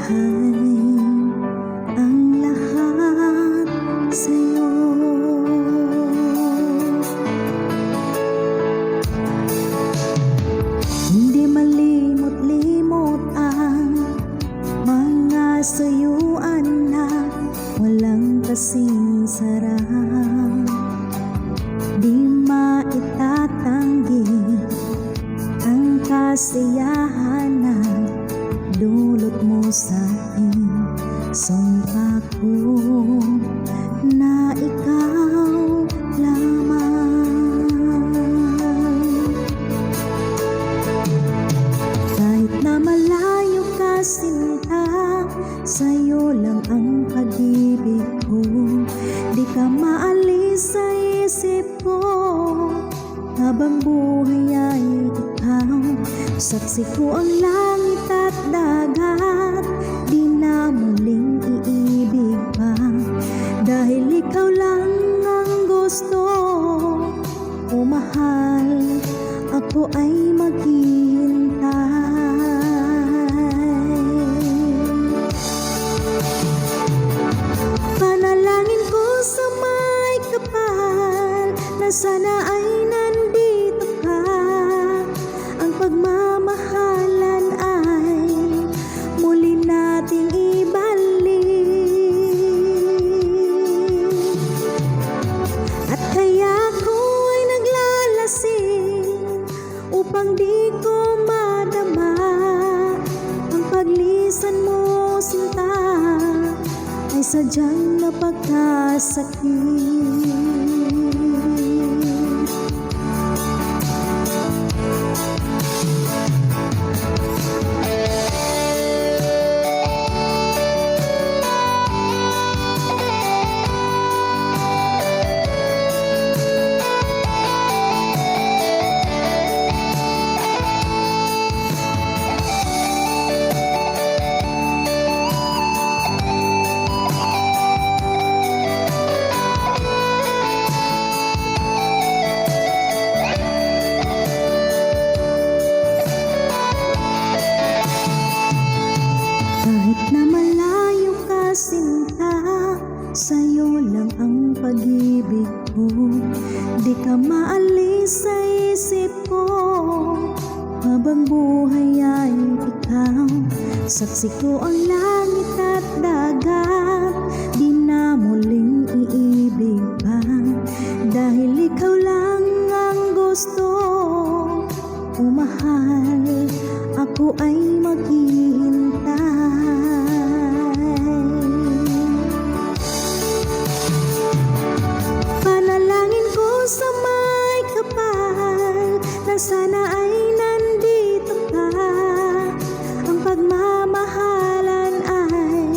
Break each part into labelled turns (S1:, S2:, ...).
S1: ialay ang lahat sa'yo. Hindi malimot-limot ang mga sayuan na walang kasing sarap. Di maitatanggi ang kasiyahan na dulot mo sa akin. Sumpa ko na ikaw lamang. Kahit na malayo ka sinta, sa'yo lang ang pag-ibig ko. Di ka maalis sa isip ko, habang buhay ay ikaw. Saksi ko ang langit at dagat, di na muling iibig pa. Dahil ikaw lang ang gusto o mahal, ako ay maghihintay. Panalangin ko sa may kapal na sana ay nandito ka. Ang pagmamahalan ay muli nating ibalik. At kaya ko ay naglalasing upang di ko madama ang paglisan mo, sinta, ay sadyang napagkasakit. Kahit na malayo ka sinta, sa'yo lang ang pag-ibig ko. Di ka maalis sa isip ko, habang buhay ay ikaw. Saksi ko ang langit at dagat, di na muling iibig pa. Dahil ikaw lang ang gusto o mahal, ako ay maghihintay. Panalangin ko sa may kapal na sana ay nandito ka. Ang pagmamahalan ay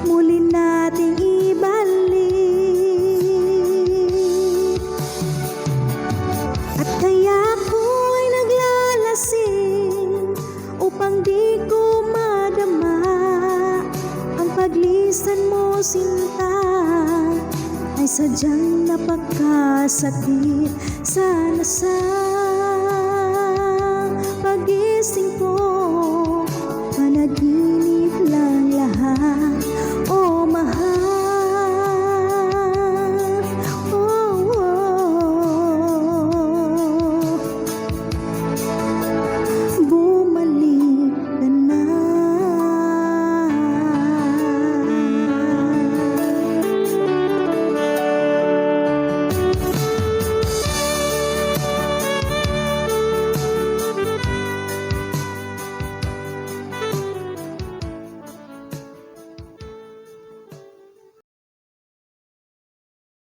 S1: muli nating ibalik. At kaya ko ay naglalasing upang di ko madama ang paglisan mo, sinta, ay sadyang napagkasakit. Sana